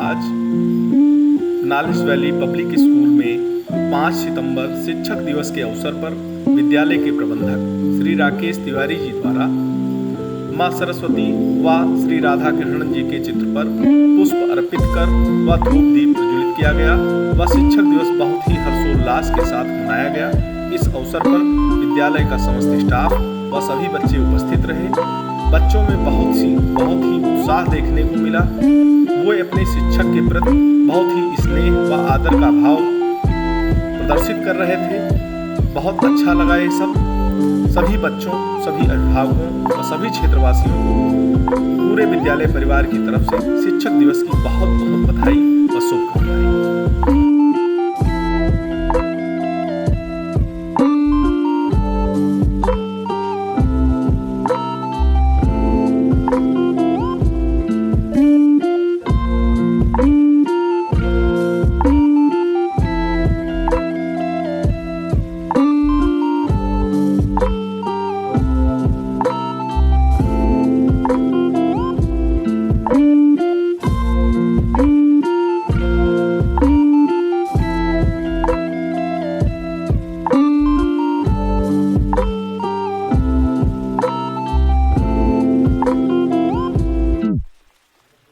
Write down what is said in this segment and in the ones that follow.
आज knowledge valley public school में 5 सितंबर शिक्षक दिवस के अवसर पर विद्यालय के प्रबंधक श्री राकेश तिवारी जी द्वारा मां सरस्वती व श्री राधा कृष्णन जी के चित्र पर पुष्प अर्पित कर व धूप दीप प्रज्वलित किया गया व शिक्षक दिवस बहुत ही हर्षोल्लास के साथ मनाया गया। इस अवसर पर विद्यालय का समस्त स्टाफ व सभी बच्चे उपस्थित रहे। बच्चों में बहुत ही उत्साह देखने को मिला। वो अपने शिक्षक के प्रति बहुत ही स्नेह व आदर का भाव प्रदर्शित कर रहे थे। बहुत अच्छा लगा ये सब। सभी बच्चों, सभी अभिभावकों व सभी क्षेत्रवासियों को पूरे विद्यालय परिवार की तरफ से शिक्षक दिवस की बहुत बहुत बधाई व शुभकामनाएं।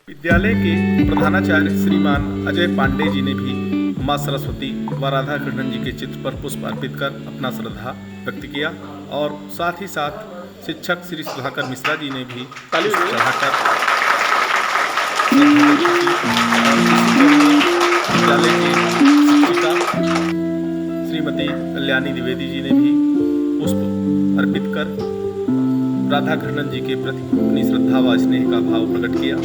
विद्यालय के प्रधानाचार्य श्रीमान अजय पांडे जी ने भी मां सरस्वती व राधा कृष्णन जी के चित्र पर पुष्प अर्पित कर अपना श्रद्धा व्यक्त किया और साथ ही साथ शिक्षक श्री सुधाकर मिश्रा जी ने भी चढ़ाकर विद्यालय के शिक्षिका श्रीमती कल्याणी द्विवेदी जी ने भी पुष्प अर्पित कर राधा कृष्णन जी के प्रति अपनी श्रद्धा व स्नेह का भाव प्रकट किया।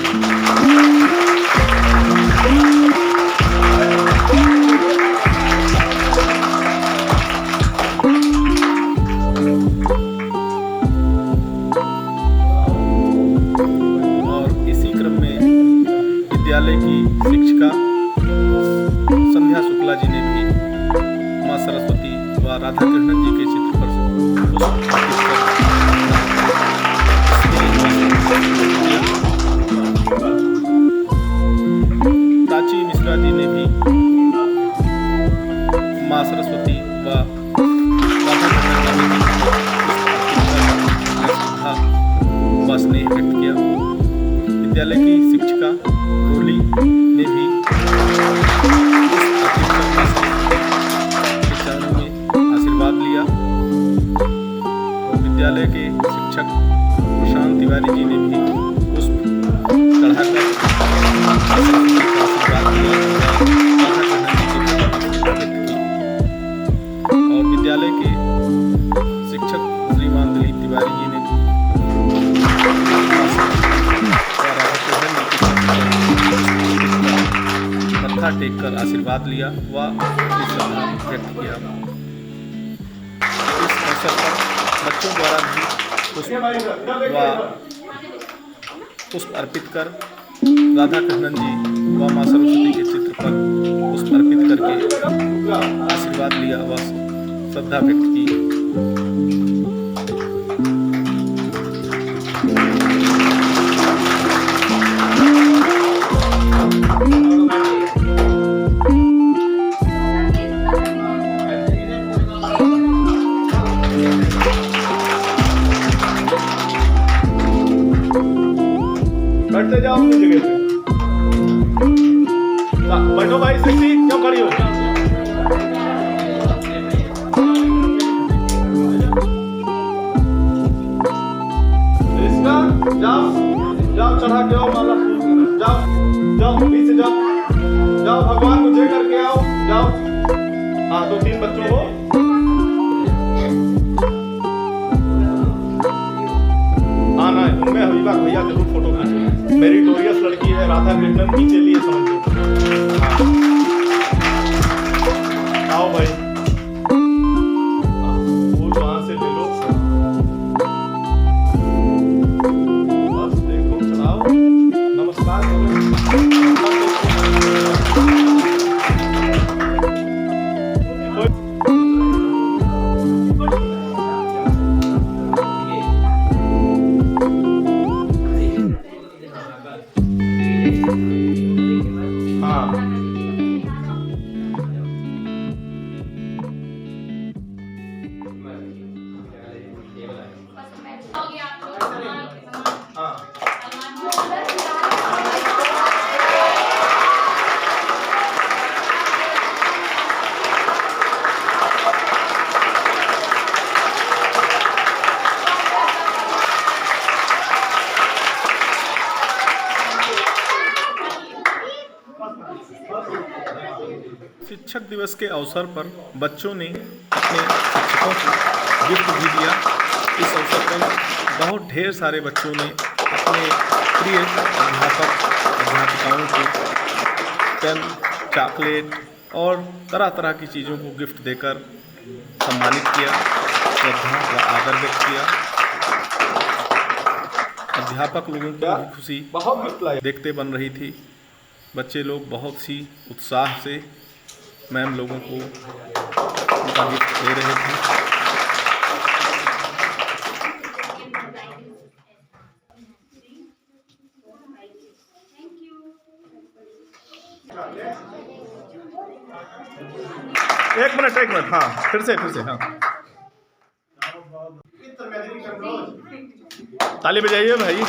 और इसी क्रम में विद्यालय की शिक्षिका संध्या शुक्ला जी ने भी मां सरस्वती व राधा कृष्णन जी के चित्र पर पुष्प अर्पित कर प्राची मिश्रा जी ने भी मां सरस्वती व राधा कृष्णन व स्नेह व्यक्त किया। विद्यालय की शिक्षिका रोली ने भी चरणों में आशीर्वाद लिया। विद्यालय के शिक्षक प्रशांत तिवारी जी ने भी पुष्प चढ़ाकर आशीर्वाद और विद्यालय के शिक्षक श्रीमान दिलीप तिवारी जी ने भी मत्था टेक कर आशीर्वाद लिया व श्रद्धा व्यक्त किया। इस अवसर पर बच्चों द्वारा भी पुष्प अर्पित कर राधा कृष्णन जी व मां सरस्वती के चित्र पर पुष्प अर्पित करके आशीर्वाद लिया व श्रद्धा व्यक्त की। बैठते जाओ अपनी जगह पे। बैठो भाई, सेक्सी क्यों खड़ी हो? इसका जाओ चढ़ा के आओ माला। जाओ पीछे जाओ भगवान को जय करके आओ। जाओ। हाँ, 2-3 बच्चों को आना है। उनमें हबीबा भैया जरूर फोटो खींचे। मेरिटोरियस लड़की है राधा कृष्णन, नीचे लिए समझ लो। आओ भाई, फूल वहां से ले लो। बस देखो, चढ़ाओ, नमस्कार करो। हाँ हाँ शिक्षक दिवस के अवसर पर बच्चों ने अपने शिक्षकों को गिफ्ट भी दिया। इस अवसर पर बहुत ढेर सारे बच्चों ने अपने प्रिय अध्यापक अध्यापिकाओं को पेन, चॉकलेट और तरह तरह की चीज़ों को गिफ्ट देकर सम्मानित किया, श्रद्धा व आदर व्यक्त किया। अध्यापक लोगों की भी खुशी बहुत गिफ्ट लाए। देखते बन रही थी। बच्चे लोग बहुत सी उत्साह से मैम लोगों को उनका गिफ्ट दे रहे थे। एक मिनट हाँ फिर से हाँ ताली बजाइए भाई।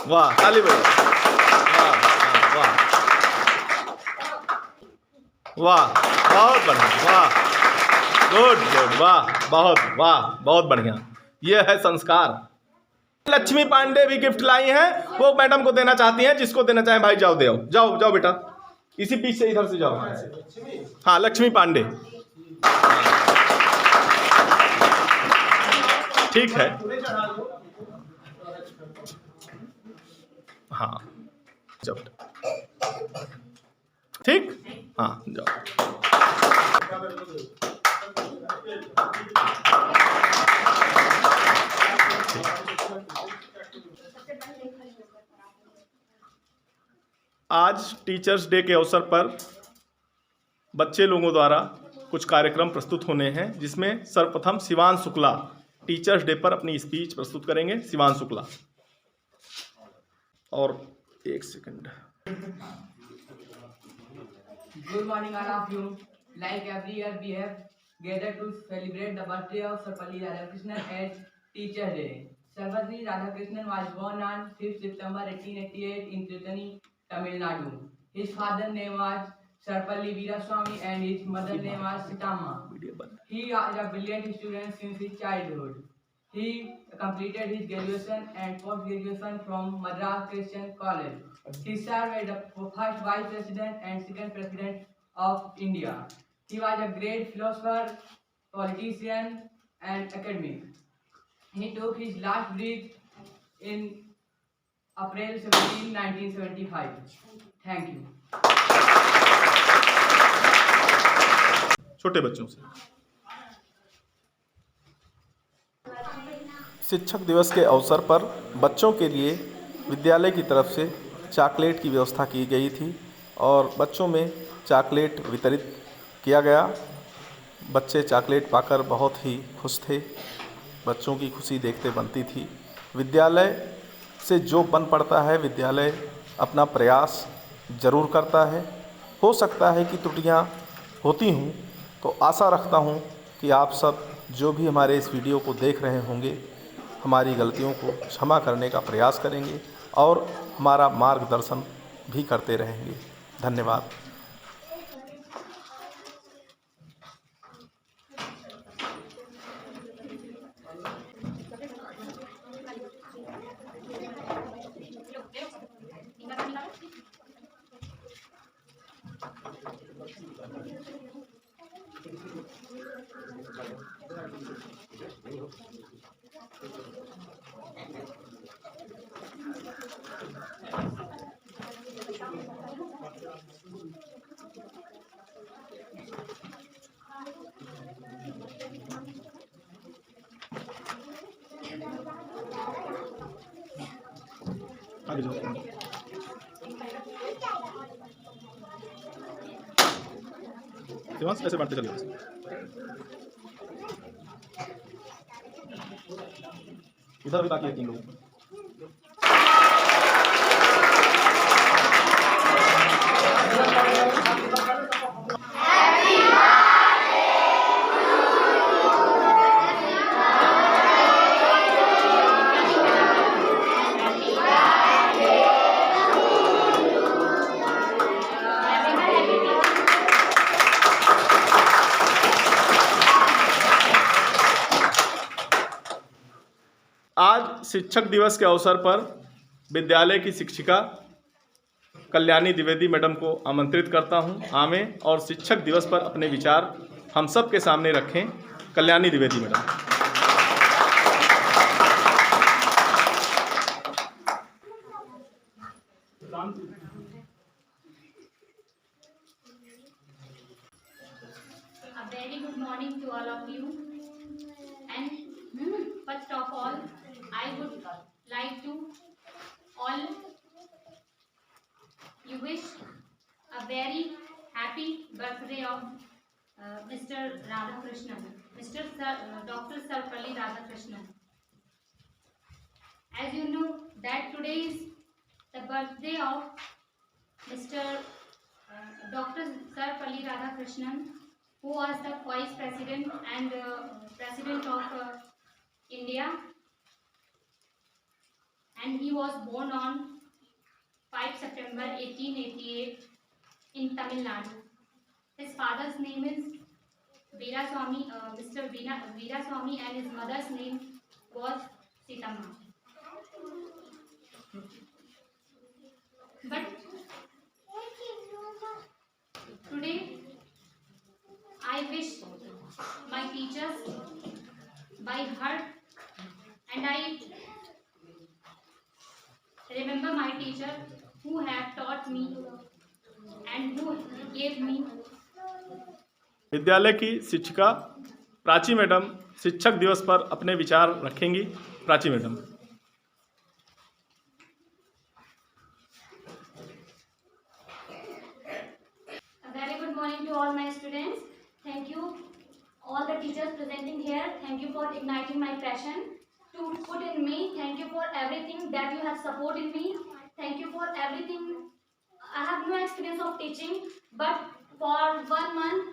वाह ताली बजाइए। वाह वाह बहुत बढ़िया। वाह गुड वाह बहुत बढ़िया। ये है संस्कार। लक्ष्मी पांडे भी गिफ्ट लाई हैं, वो मैडम को देना चाहती हैं। जिसको देना चाहें भाई जाओ दे आओ। जाओ बेटा, इसी बीच से इधर से जाओ। हाँ लक्ष्मी पांडे ठीक है। हाँ जाओ ठीक। हाँ जाओ। आज टीचर्स डे के अवसर पर बच्चे लोगों द्वारा कुछ कार्यक्रम प्रस्तुत होने हैं, जिसमें सर्वप्रथम शिवान शुक्ला टीचर्स डे पर अपनी स्पीच प्रस्तुत करेंगे। शिवान शुक्ला। और एक second. Good morning all of you. Like every year we have gathered to celebrate the birthday of Sarvapalli Radhakrishnan as Teacher's Day. Sarvapalli Radhakrishnan was born on 5th September 1888 in Tirupati, Tamil Nadu. His father's name was Sarvapalli Veeraswamy and his mother's name was Sitamma. He was a brilliant student since his childhood. He completed his graduation and post-graduation from Madras Christian College. He served as the first Vice President and second President of India. He was a great philosopher, politician, and academic. He took his last breath in April 17, 1975. Thank you. छोटे बच्चों से। शिक्षक दिवस के अवसर पर बच्चों के लिए विद्यालय की तरफ से चॉकलेट की व्यवस्था की गई थी और बच्चों में चॉकलेट वितरित किया गया। बच्चे चॉकलेट पाकर बहुत ही खुश थे। बच्चों की खुशी देखते बनती थी। विद्यालय से जो बन पड़ता है, विद्यालय अपना प्रयास ज़रूर करता है। हो सकता है कि त्रुटियां होती हूं, तो आशा रखता हूं कि आप सब जो भी हमारे इस वीडियो को देख रहे होंगे, हमारी गलतियों को क्षमा करने का प्रयास करेंगे और हमारा मार्गदर्शन भी करते रहेंगे। धन्यवाद। देवांश ऐसे बांटते चलिए। इधर भी बाकी है 3 लोग। आज शिक्षक दिवस के अवसर पर विद्यालय की शिक्षिका कल्याणी द्विवेदी मैडम को आमंत्रित करता हूं, आवें और शिक्षक दिवस पर अपने विचार हम सब के सामने रखें। Kalyani Dwivedi madam. A very good morning to all of you. And first of all, I would like to all you wish a very happy birthday of Mr. Radhakrishnan, Dr. Sarvapalli Radhakrishnan. As you know that today is the birthday of Mr. Dr. Sarvapalli Radhakrishnan, who was the Vice President and President of India, and he was born on 5 September 1888 in Tamil Nadu. His father's name is Veeraswamy, Mr. Veeraswamy, and his mother's name was Sitamma. But today I wish my teachers by heart, and I remember my teacher who have taught me and who gave me. विद्यालय की शिक्षिका Prachi madam शिक्षक दिवस पर अपने विचार रखेंगी। Prachi madam. A very good morning to all my students. Thank you all the teachers presenting here. Thank you for igniting my passion to put in me. Thank you for everything that you have supported me. Thank you for everything. I have no experience of teaching, but for 1 month,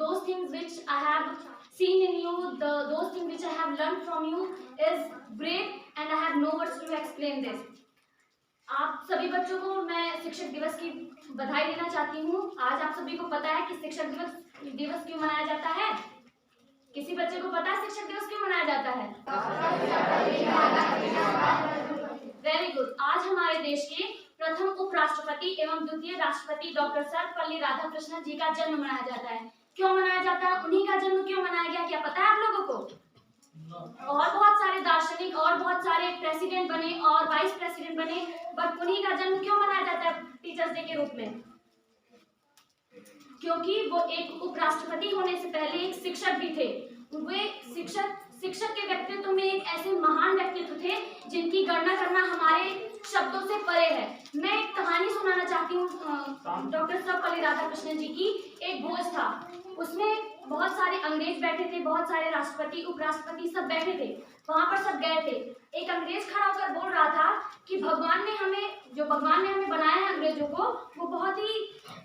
those things which I have seen in you, those things which I have learned from you is great, and I have no words to explain this. आप सभी बच्चों को मैं शिक्षक दिवस की बधाई देना चाहती हूँ। आज आप सभी को पता है कि शिक्षक दिवस क्यों मनाया जाता है? किसी बच्चे को पता है शिक्षक दिवस क्यों मनाया जाता है? Very good. आज हमारे देश के प्रथम उपराष्ट्रपति एवं द्वितीय राष्ट्रपति डॉक्टर सर्वपल्ली राधाकृष्णन जी का जन्म मनाया जाता है। क्यों मनाया जाता है? उन्हीं का जन्म क्यों मनाया गया, क्या पता है आप लोगों को? और बहुत सारे दार्शनिक और बहुत सारे प्रेसिडेंट बने और वाइस प्रेसिडेंट बने, बट उन्हीं का जन्म क्यों मनाया जाता है टीचर्स डे के रूप में? क्योंकि वो एक उपराष्ट्रपति होने से पहले एक शिक्षक भी थे। वे शिक्षक के व्यक्तित्व में एक ऐसे महान व्यक्तित्व थे जिनकी गणना करना हमारे शब्दों से परे है। मैं एक कहानी सुनाना चाहती हूँ डॉक्टर सर्वपल्ली राधाकृष्णन जी की। एक भोज था, उसमें बहुत सारे अंग्रेज बैठे थे, बहुत सारे राष्ट्रपति उपराष्ट्रपति सब बैठे थे। वहां पर सब गए थे। एक अंग्रेज खड़ा होकर बोल रहा था कि भगवान ने हमें बनाया है अंग्रेजों को, वो बहुत ही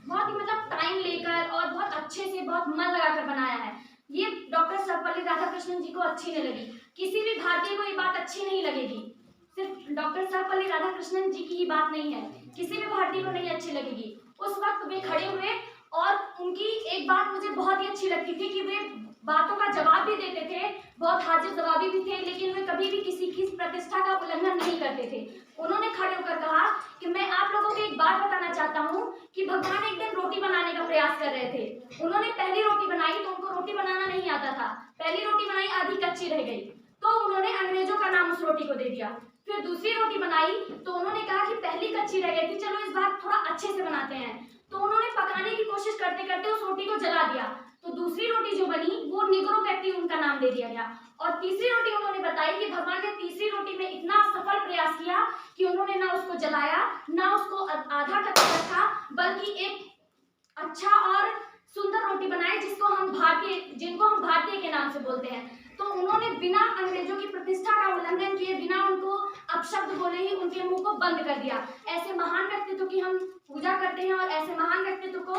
मतलब टाइम लेकर और बहुत अच्छे से बहुत मन लगाकर बनाया है। ये डॉक्टर सर्वपल्ली राधाकृष्णन जी को अच्छी नहीं लगी। किसी भी भारतीय को ये बात अच्छी नहीं लगेगी। सिर्फ डॉक्टर सर्वपल्ली राधाकृष्णन जी की ही बात नहीं है, किसी भी भारतीय को नहीं अच्छी लगेगी। उस वक्त वे खड़े हुए और उनकी एक बात मुझे बहुत ही अच्छी लगती थी कि वे बातों का जवाब भी देते थे, बहुत हाजिर जवाबी भी थे, लेकिन वे कभी भी किसी की प्रतिष्ठा का उल्लंघन नहीं करते थे। उन्होंने खड़े होकर कहा कि मैं आप लोगों को एक बात बताना चाहता हूँ कि भगवान एक दिन रोटी बनाने का प्रयास कर रहे थे। उन्होंने पहली रोटी बनाई तो उनको रोटी बनाना नहीं आता था। पहली रोटी बनाई, आधी कच्ची रह गई, तो उन्होंने अंग्रेजों का नाम उस रोटी को दे दिया। फिर दूसरी रोटी बनाई तो उन्होंने कहा कि पहली कच्ची रह गई थी, चलो इस बार थोड़ा अच्छे से बनाते हैं। तो उन्होंने पकाने की कोशिश करते करते उस रोटी को जला दिया, तो दूसरी रोटी जो बनी वो निग्रो व्यक्ति उनका नाम दे दिया गया। और तीसरी रोटी उन्होंने बताई कि भगवान ने तीसरी रोटी में इतना सफल प्रयास किया कि उन्होंने ना उसको जलाया, ना उसको आधा कच्चा रखा, बल्कि एक अच्छा और सुंदर रोटी बनाई जिनको हम भारतीय के नाम से बोलते हैं। तो उन्होंने बिना अंग्रेजों की प्रतिष्ठा का उल्लंघन किए, बिना उनको अपशब्द बोले ही उनके मुंह को बंद कर दिया। ऐसे महान व्यक्तित्व की हम पूजा करते हैं और ऐसे महान व्यक्तित्व को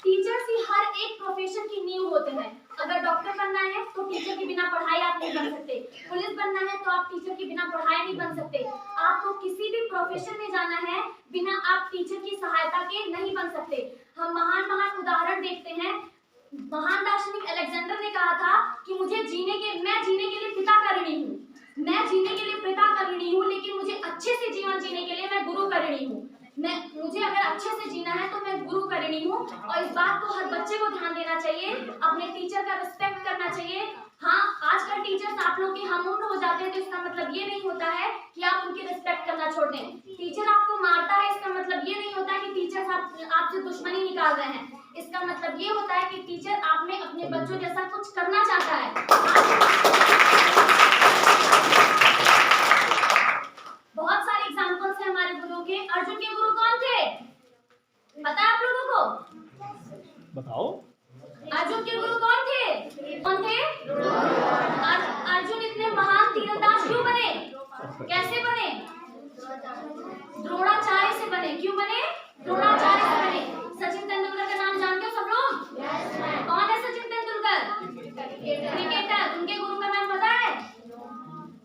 टीचर्स ही हर एक प्रोफेशन की नींव होते हैं। अगर डॉक्टर बनना है तो टीचर के बिना पढ़ाई आप नहीं बन सकते, पुलिस बनना है तो आप टीचर के बिना पढ़ाई नहीं बन सकते, आपको किसी भी प्रोफेशन में जाना है बिना आप टीचर की सहायता के नहीं बन सकते। हम महान महान उदाहरण देखते हैं। महान दार्शनिक अलेक्जेंडर ने कहा था कि मैं जीने के लिए पिता का ऋणी हूँ, मैं जीने के लिए पिता का ऋणी हूँ, लेकिन मुझे अच्छे से जीवन जीने के लिए मैं गुरु का ऋणी हूँ। मुझे अगर अच्छे से जीना है तो मैं गुरु का ऋणी हूँ। और इस बात को हर बच्चे को ध्यान देना चाहिए, अपने टीचर का रिस्पेक्ट करना चाहिए। हाँ, आजकल टीचर्स आप लोग के हम उम्र हो जाते हैं तो इसका मतलब ये नहीं होता है कि आप उनकी रिस्पेक्ट करना छोड़ दें। टीचर आपको मारता है इसका मतलब ये नहीं होता है कि टीचर्स आपसे दुश्मनी निकाल रहे हैं। इसका मतलब ये होता है कि टीचर आप में अपने बच्चों जैसा कुछ करना चाहता है। बहुत सारे एग्जाम्पल्स हैं हमारे गुरु के। अर्जुन के गुरु कौन थे पता है आप लोगों को? बताओ। अर्जुन के गुरु कौन थे? अर्जुन इतने महान तीरंदाज क्यों बने? कैसे बने? द्रोणाचार्य से बने। क्यों बने? द्रोणाचार्य से बने। सचिन तेंदुलकर का नाम जानते हो सब लोग? कौन है सचिन तेंदुलकर? क्रिकेटर। उनके गुरु का नाम पता है?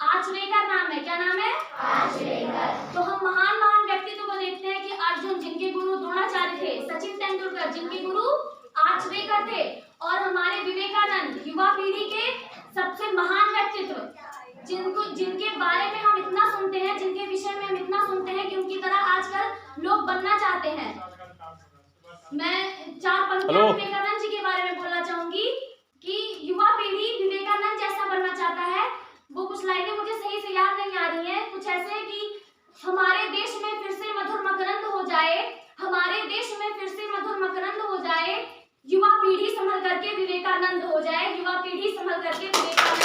आचरेकर नाम है। क्या नाम है? आचरेकर। तो हम महान महान व्यक्तित्व को देखते हैं कि अर्जुन जिनके गुरु द्रोणाचार्य थे, सचिन तेंदुलकर जिनके गुरु आचरेकर थे, और हमारे विवेकानंद युवा पीढ़ी के सबसे महान व्यक्तित्व जिनके बारे में हम इतना सुनते हैं, जिनके विषय में हम इतना सुनते हैं कि उनकी तरह आजकल लोग बनना चाहते हैं। मैं 4 पंक्तियां विवेकानंद जी के बारे में बोलना चाहूंगी कि युवा पीढ़ी विवेकानंद जैसा बनना चाहता है। वो कुछ लाइनें मुझे सही से याद नहीं आ रही हैं, कुछ ऐसे कि हमारे देश में फिर से मधुर मकरंद हो जाए, हमारे देश में फिर से मधुर मकरंद हो जाए, युवा पीढ़ी संभल करके विवेकानंद हो जाए, युवा पीढ़ी संभल करके विवेकानंद।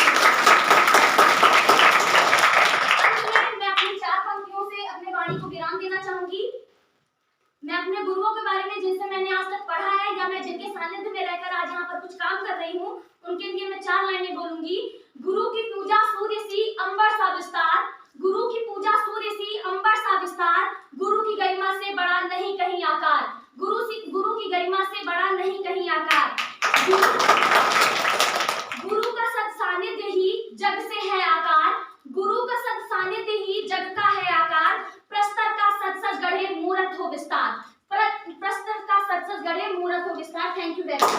मैं अपनी 4 पंक्तियों से अपने वाणी को विराम देना चाहूंगी। मैं अपने गुरुओं के बारे में जिनसे मैंने आज तक पढ़ा है या मैं जिनके सानिध्य में रहकर आज यहाँ पर कुछ काम कर रही हूँ, उनके लिए मैं 4 लाइनें बोलूंगी। गुरु की पूजा सूर्य सी अंबर सा विस्तार, गुरु की पूजा सूर्य सी अंबर सा विस्तार, गुरु की गरिमा से बड़ा नहीं कहीं आकार, गुरु की गरिमा से बड़ा नहीं कहीं आकार, गुरु का सत सानिध्य ही जग से है आकार, गुरु का सत सानिध्य ही जग का है आकार, प्रस्तर का सच सच गढ़े मूरत हो विस्तार, प्रस्तर का सच सच गढ़े मूरत हो विस्तार। Thank you very much.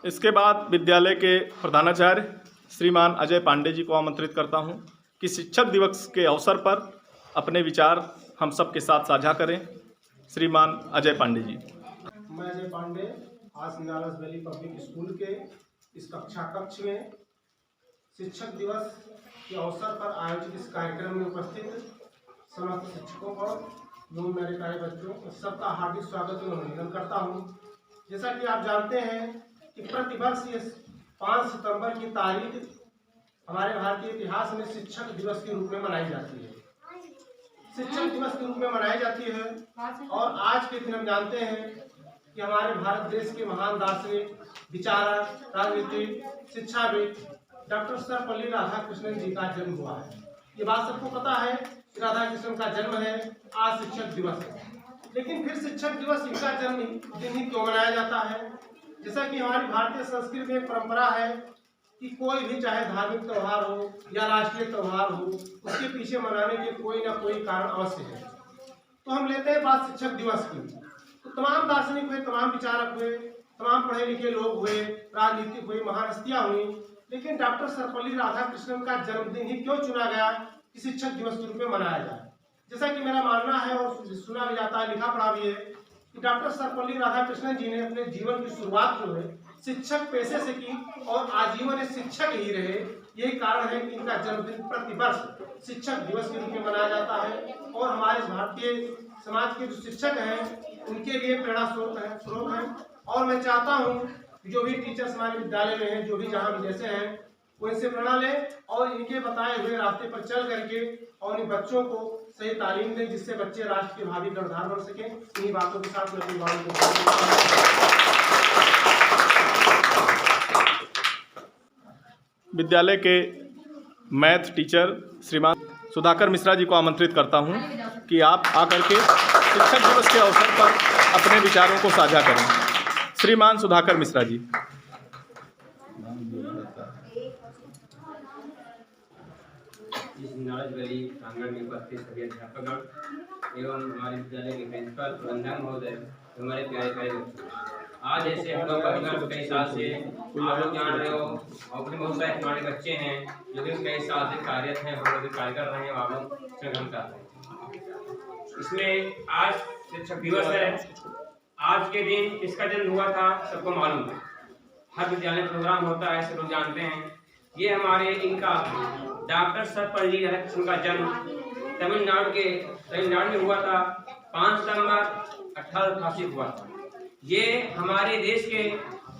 इसके बाद विद्यालय के प्रधानाचार्य श्रीमान अजय पांडे जी को आमंत्रित करता हूं कि शिक्षक दिवस के अवसर पर अपने विचार हम सब के साथ साझा करें। श्रीमान अजय पांडे जी। मैं अजय पांडे आज नालस वैली पब्लिक स्कूल के इस कक्ष में शिक्षक दिवस के अवसर पर आयोजित इस कार्यक्रम में उपस्थित समस्त शिक्षकों को एवं मेरे प्यारे बच्चों सबका हार्दिक स्वागत एवं अभिनंदन करता हूं। जैसा कि आप जानते हैं कि प्रतिवर्ष ये 5 सितंबर की तारीख हमारे भारतीय इतिहास में शिक्षक दिवस के रूप में मनाई जाती है। शिक्षक दिवस के रूप में मनाई जाती है और आज के दिन हम जानते हैं कि हमारे भारत देश के महान दार्शनिक, विचारक, राजनीतिक, शिक्षाविद डॉक्टर सर्वपल्ली राधाकृष्णन जी का जन्म हुआ है। ये बात सबको पता है कि राधाकृष्णन का जन्म है, आज शिक्षक दिवस है। लेकिन फिर शिक्षक दिवस इनका जन्म दिन ही क्यों मनाया जाता है? जैसा कि हमारी भारतीय संस्कृति में एक परंपरा है कि कोई भी चाहे धार्मिक त्यौहार हो या राष्ट्रीय त्यौहार हो, उसके पीछे मनाने के कोई ना कोई कारण अवश्य है। तो हम लेते हैं बात शिक्षक दिवस की, तो तमाम दार्शनिक हुए, तमाम विचारक हुए, तमाम पढ़े लिखे लोग हुए, राजनीतिक हुई, महान हस्तियां हुई, लेकिन डॉक्टर सर्वपल्ली राधाकृष्णन का जन्मदिन ही क्यों चुना गया कि शिक्षक दिवस के रूप में मनाया जाए? जैसा कि मेरा मानना है और सुना भी जाता है, लिखा पढ़ा भी है कि डॉक्टर सर्वपल्ली राधाकृष्णन जी ने अपने जीवन की शुरुआत जो है शिक्षक पेशे से की और आजीवन शिक्षक ही रहे। यही कारण है कि इनका जन्मदिन प्रतिवर्ष शिक्षक दिवस के रूप में मनाया जाता है और हमारे भारतीय समाज के जो शिक्षक हैं उनके लिए प्रेरणा स्रोत है। और मैं चाहता हूँ जो भी टीचर्स हमारे विद्यालय में हैं, जो भी जहाँ भी जैसे हैं, वो इनसे प्रेरणा लें और इनके बताए हुए रास्ते पर चल करके और इन बच्चों को सही तालीम दें, जिससे बच्चे राष्ट्र के भावी कर्णधार बन सकें। इन्हीं बातों के साथ मैं अपनी बातों को विद्यालय के मैथ टीचर श्रीमान सुधाकर मिश्रा जी को आमंत्रित करता हूं कि आप आकर के शिक्षक दिवस के अवसर पर अपने विचारों को साझा करें। श्रीमान सुधाकर मिश्रा जी। इस नॉलेज वैली प्रांगण में उपस्थित सभी अध्यापकगण एवं हमारे विद्यालय के प्रिंसिपल प्रबंधक महोदय, हमारे प्यारे प्यारे बच्चों, आज ऐसे हम लोग परिवार कई साल से आप लोग जान रहे हो और भी बहुत सारे हमारे बच्चे हैं जो कि कई साल से कार्यरत हैं, हम लोग कार्य कर रहे हैं, आप लोग संगठन कर रहे हैं। इसमें आज शिक्षक दिवस है। आज के दिन इसका जन्म हुआ था, सबको मालूम है, हर विद्यालय में प्रोग्राम होता है, सब लोग जानते हैं। ये हमारे इनका डॉक्टर सर्वपल्ली राधाकृष्णन का जन्म तमिलनाडु में हुआ था। 5 सितंबर 1888 हुआ था। ये हमारे देश के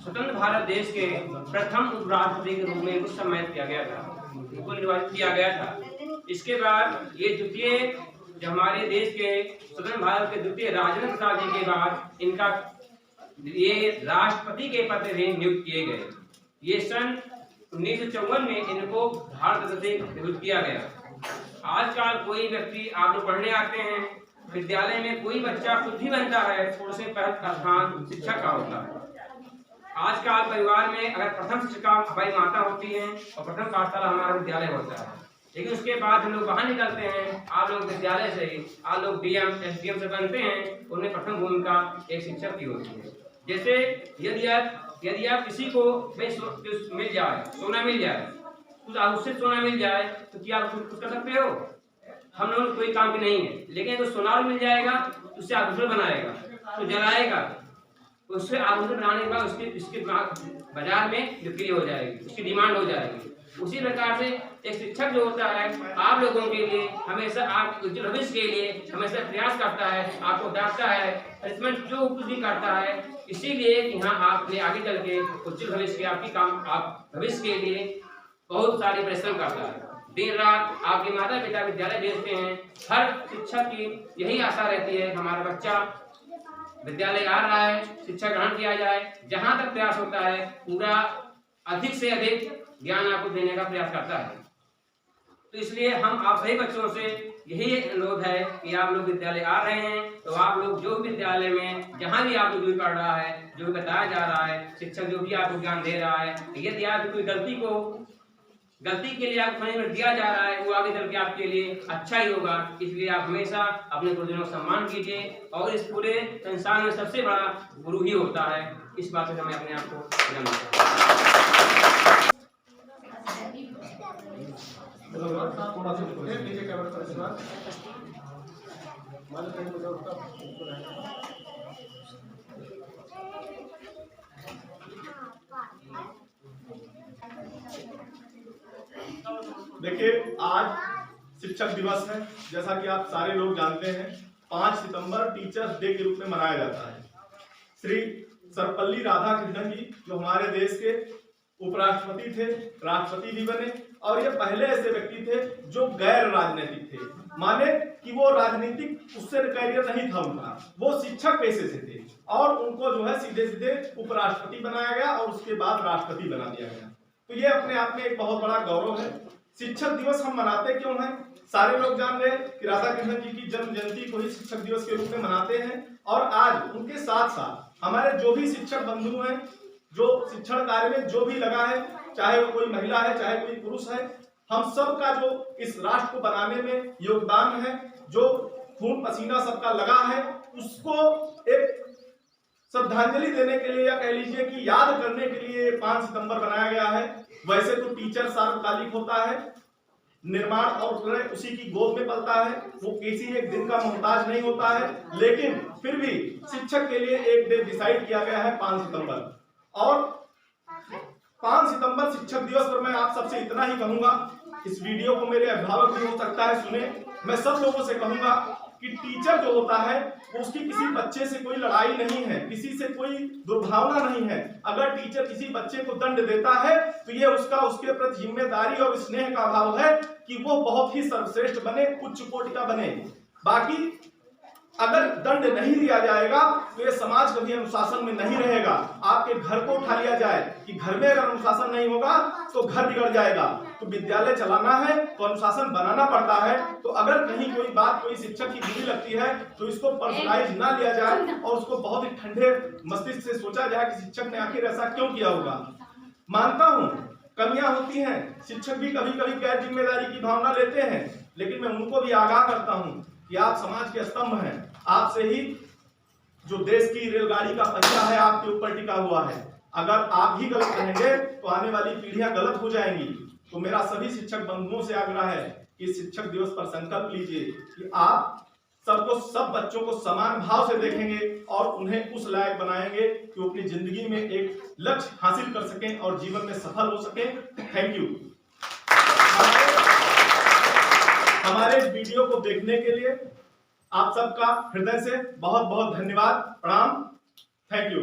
स्वतंत्र भारत देश के प्रथम उपराष्ट्रपति के रूप में उस समय किया गया था, उनको निर्वाचित किया गया था। इसके बाद ये द्वितीय, जो हमारे देश के स्वतंत्र भारत के द्वितीय राजेंद्र प्रसाद जी के बाद इनका ये राष्ट्रपति के पद में नियुक्त किए गए। ये सन 1954 में इनको भारत रत्न से नियुक्त किया गया। आजकल कोई व्यक्ति, आप लोग पढ़ने आते हैं विद्यालय में, कोई बच्चा कुछ भी बनता है, सबसे पहला स्थान शिक्षक का होता है। आजकल परिवार में अगर प्रथम शिक्षिका हमारी माता होती है और प्रथम पाठशाला हमारा विद्यालय होता है, लेकिन उसके बाद हम लोग बाहर निकलते हैं, आप लोग विद्यालय से ही आप लोग डीएम एसडीएम से बनते हैं, उन्हें प्रथम भूमिका एक शिक्षक की होती है। जैसे यदि आप किसी को मिल जाए, सोना मिल जाए, कुछ उससे सोना मिल जाए तो क्या आप कुछ कर सकते हो? हम लोग कोई काम भी नहीं है, लेकिन अगर सोनार मिल जाएगा तो उससे आभूषण बनाएगा, तो जलाएगा, उससे आभूषण बनाने के बाद इसके बाजार में बिक्री हो जाएगी, उसकी डिमांड हो जाएगी। उसी प्रकार से एक शिक्षक जो होता है आप लोगों के लिए हमेशा, आप उज्जवल भविष्य के लिए हमेशा प्रयास करता है, आपको डांटता है, पनिशमेंट जो कुछ भी करता है, इसीलिए यहाँ आपने आगे चल के उज्जवल भविष्य के आपकी काम, आप भविष्य के लिए बहुत सारे परिश्रम करता है। दिन रात आपके माता पिता विद्यालय भेजते हैं। हर शिक्षक की यही आशा रहती है हमारा बच्चा विद्यालय आ रहा है, शिक्षा ग्रहण किया जाए। जहाँ तक प्रयास होता है पूरा अधिक से अधिक ज्ञान आपको देने का प्रयास करता है। तो इसलिए हम आप सभी बच्चों से यही अनुरोध है कि आप लोग विद्यालय आ रहे हैं तो आप लोग जो विद्यालय में जहाँ भी आपको जो भी पढ़ रहा है, जो भी बताया जा रहा है, शिक्षक जो भी आपको ज्ञान दे रहा है, यदि आप कोई गलती के लिए आपको पनिशमेंट दिया जा रहा है, वो आगे चल के आपके लिए अच्छा ही होगा। इसलिए आप हमेशा अपने गुरुजनों का सम्मान कीजिए और इस पूरे संसार में सबसे बड़ा गुरु ही होता है। इस बात से हमें अपने आप को देखिए, आज शिक्षक दिवस है, जैसा कि आप सारे लोग जानते हैं। 5 सितंबर टीचर्स डे के रूप में मनाया जाता है। श्री सर्वपल्ली राधाकृष्णन जी जो हमारे देश के उपराष्ट्रपति थे, राष्ट्रपति भी बने, और ये पहले ऐसे व्यक्ति थे जो गैर राजनीतिक थे, माने कि वो राजनीतिक उससे करियर नहीं था उनका, वो शिक्षक पेशे से थे, और उनको जो है सीधे सीधे उपराष्ट्रपति बनाया गया और उसके बाद राष्ट्रपति बना दिया गया। तो ये अपने आप में एक बहुत बड़ा गौरव है। शिक्षक दिवस हम मनाते क्यों हैं? सारे लोग जान रहे हैं कि राधाकृष्णन जी की जन्म जयंती को ही शिक्षक दिवस के रूप में मनाते हैं, और आज उनके साथ साथ हमारे जो भी शिक्षक बंधु हैं, जो शिक्षण कार्य में जो भी लगा है, चाहे वो कोई महिला है, चाहे कोई पुरुष है, हम सब का जो इस राष्ट्र को बनाने में योगदान है, जो खून पसीना सबका लगा है, उसको एक श्रद्धांजलि देने के लिए, या कह लीजिए कि याद करने के लिए 5 सितंबर बनाया गया है। वैसे तो टीचर सार्वकालिक होता है, निर्माण और प्रलय उसी की गोद में पलता है, वो किसी एक दिन का मोहताज नहीं होता है, लेकिन फिर भी शिक्षक के लिए एक डे डिसाइड किया गया है 5 सितंबर। और 5 सितंबर शिक्षक दिवस पर मैं आप सबसे इतना ही कहूंगा, इस वीडियो को मेरे अभिभावक भी हो सकता है सुने, मैं सब लोगों से कहूंगा कि टीचर जो होता है उसकी किसी बच्चे से कोई लड़ाई नहीं है, किसी से कोई दुर्भावना नहीं है। अगर टीचर किसी बच्चे को दंड देता है तो ये उसके प्रति जिम्मेदारी और स्नेह का भाव है कि वो बहुत ही सर्वश्रेष्ठ बने, उच्च कोटि का बने। बाकी अगर दंड नहीं दिया जाएगा तो ये समाज कभी अनुशासन में नहीं रहेगा। आपके घर को उठा लिया जाए कि घर में अगर अनुशासन नहीं होगा तो घर बिगड़ जाएगा। तो विद्यालय चलाना है तो अनुशासन बनाना पड़ता है। तो अगर कहीं कोई बात कोई शिक्षक की बुरी लगती है तो इसको पर्सनलाइज ना लिया जाए और उसको बहुत ही ठंडे मस्तिष्क से सोचा जाए कि शिक्षक ने आखिर ऐसा क्यों किया होगा। मानता हूं कमियां होती हैं, शिक्षक भी कभी कभी गैर जिम्मेदारी की भावना लेते हैं, लेकिन मैं उनको भी आगाह करता हूं कि आप समाज के स्तंभ हैं। आपसे ही जो देश की रेलगाड़ी का पहिया है आपके ऊपर टिका हुआ है। अगर आप ही गलत रहेंगे तो आने वाली पीढ़ियां गलत हो जाएंगी। तो मेरा सभी शिक्षक बंधुओं से आग्रह है कि शिक्षक दिवस पर संकल्प लीजिए कि आप सब बच्चों को समान भाव से देखेंगे और उन्हें उस लायक बनाएंगे कि वो अपनी जिंदगी में एक लक्ष्य हासिल कर सकें और जीवन में सफल हो सकें। Thank you. हमारे वीडियो को देखने के लिए आप सबका हृदय से बहुत बहुत धन्यवाद। प्रणाम। Thank you.